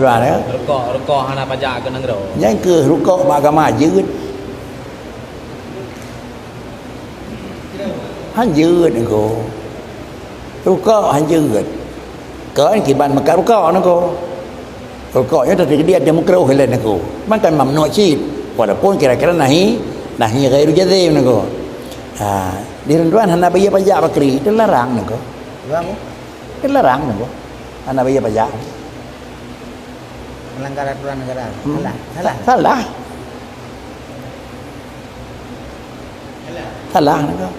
sebab dah. Rokok hana pajak ke nang ro. Yang ke rukuk agamaยืด Hanยืดnè cô. Rukuk hanยืด. Cỡ anh kỳ bàn mà cả rukuk nó cô. Rukuknya tadi dia ada makruh lah nè cô. Man kan mamnu cid. Walaupun kira-kira nahi ghairu jazim nè cô. Di renduan hana bayar pajak bakri dilarang nè cô. Dilarang nè cô. Hana bayar pajak. Melanggar aturan negara. Salah nè cô.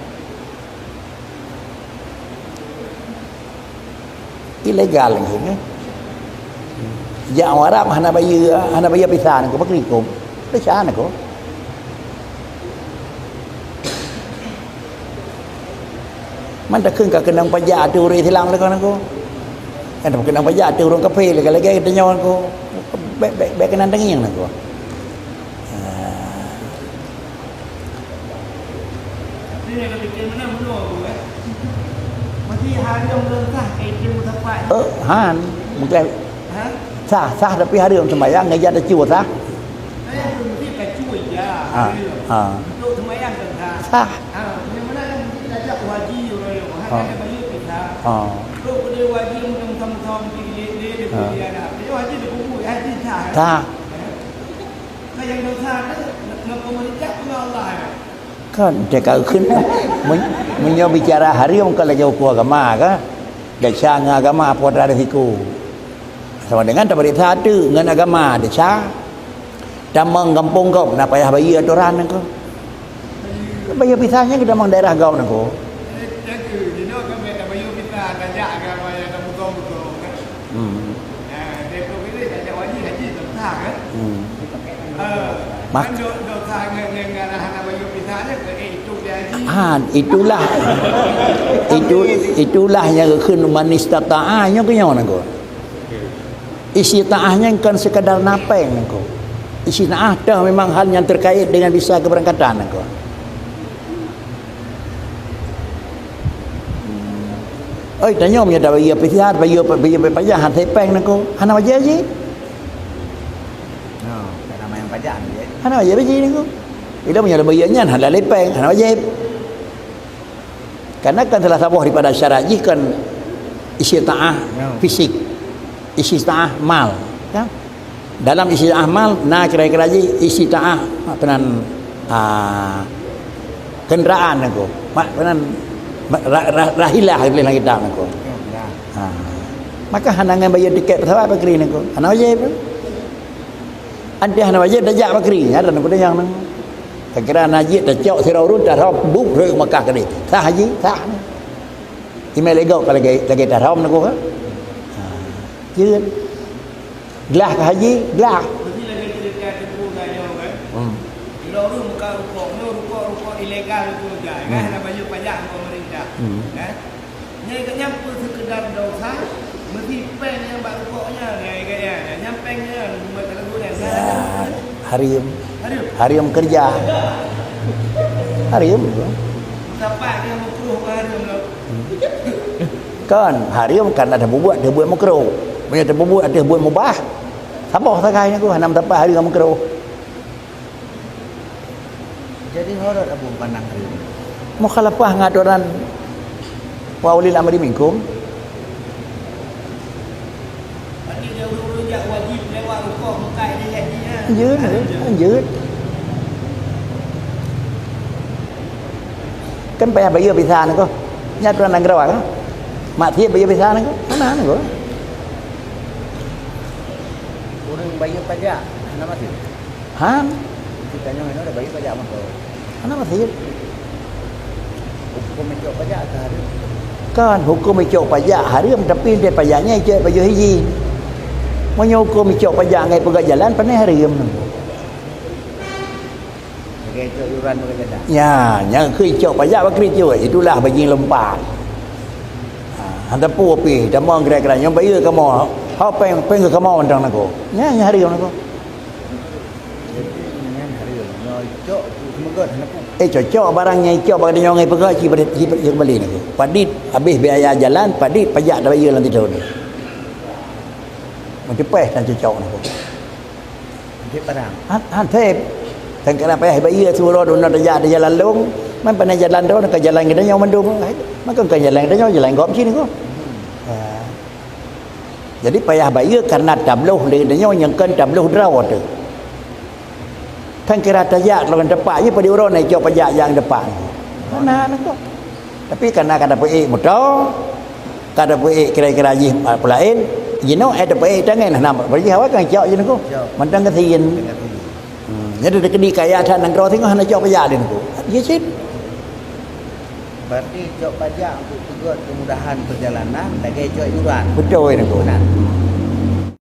Ilegal gitu. Ya orang Arab hana bayar pisah nè cô bakri cô. Pisah nè cô. Man tak kena pajak tu ri hilang lah kan aku. Kan kena pajak tu orang kafe lagi kita nyawan aku. Baik kena denging aku. Ni kalau bikin mana menua aku Mesti hari yang sah itu mutapak. Han, mungkin. Sah tapi hari yang sembahyang ngajak ada cium sah. Saya mesti kacui ya. Untuk sembahyang kan sah. Yang mana kita ajak wajib orang bayar kita. Kalau dia wajib mutam-mutam dia dia wajib dia buku haji sah. Sah. Kalau yang dosa nak pemerintah pun Allah. Kan dia kau kena menyo bicara hari yang kalau jauh ku agama kan. Dia agama apa ada siku. Sama dengan daripada satu dengan agama dia sah. Damang kampung kau nak payah bayar aturan kau. Bayar pisahnya ke damang daerah kau nak kau. Itulah yang kena manistataahnya ke nyawa nak kau. Istitaahnya kan sekadar napeng nak kau. Istitaah dah memang hal yang terkait dengan visa keberangkatan nak kau. Oi tanya punya dah bayar pihak bayar pajak han tepeng nak kau. Hana wajib je. Nama yang pajak ni. Hana wajib je nak kau. Bila punya bayarnya hana lepeng, hana wajib. Karena kan salah satu daripada syarat ji kan istitaah fisik, istitaah mal, ya. Dalam istitaah mal, nah kira-kira ji istitaah penan kenderaan aku, penan rahilah boleh lagi dah aku. Maka hanangan bayar tiket pesawat bakri aku, hana wajib. Anda hana wajib dah jak bakri, ada nak dah yang nang. Kira najib dah cok sirau run dah rop buk rek Mekah ke ni. Sah haji, sah. Email legau kalau lagi dah rom nak ha. Jeun. Gelah ke haji, gelah. Mesti lagi cerita tepu gaya kan. Sirau run Mekah rukuk ilegal itu aja kan nak bayar pajak pemerintah. Kan. Nyai nyampu sekedar dosa mesti pen yang bak rukuknya gaya nyampengnya kalau guna Harium kerja. Harium. Dapat dia makruh harium lah. Kan harium kan ada buat dia buat makruh. Banyak ada buat ada buat mubah. Sabah sakai aku hanam dapat harium makruh. Jadi horor abu pandang harium. Mukhalafah ngaturan wa ulil amri minkum. Tadi dia urut wajib lewat rukuk Mekah dia hajinya. Anjir. Kan payah bayar visa ni ko. Nya tuan nang rawak. Mak thiep bayar visa ni ko. Mana ni ko? Orang bayar pajak, mana masih? Han. Kita tanya mana dah bayar pajak mana? Mana thiep? Hukum menjauh pajak ke hari? Kan hukum menjauh pajak harium tapi dia pajaknya je bayar haji. Mau hukum menjauh pajak ngai pegang jalan pandai harium ni. Itu iuran mereka dah. Ya, yang kerja pajak bakri cuy, itulah bagi lompat. Hantar pu api, damang kira-kira yang bayar kamu, hau peng ke kamu andang nak ko. Ya, hari nak ko. Cocok barangnya cocok bagi dia ngai pegang ci beli nak ko. Padit habis biaya jalan, padit pajak dah bayar nanti tahun. cepeh dan cocok nak. Dia padang. Han thep. Kan kena payah bayi suruh dona dia jalan long, man pandai jalan dah ke jalan kita yang mendung. Maka kan jalan kita jalan gop sini ko. Jadi payah bayi karena tabluh dia yang kan tabluh draw tu. Kan kira tajak lawan depan je pada orang naik jauh pajak yang depan. Mana nak ko. Tapi karena kada puik motor, kada puik kira-kira je pelain, you know ada puik tangan nak bagi awak kan jauh je nak ko. Mandang ketin. Jadi dia kena kaya tak nak kau tengok nak jauh pajak dia nak ko. Ya cip. Berarti jauh pajak untuk tegur kemudahan perjalanan lagi jauh iuran. Betul nak ko.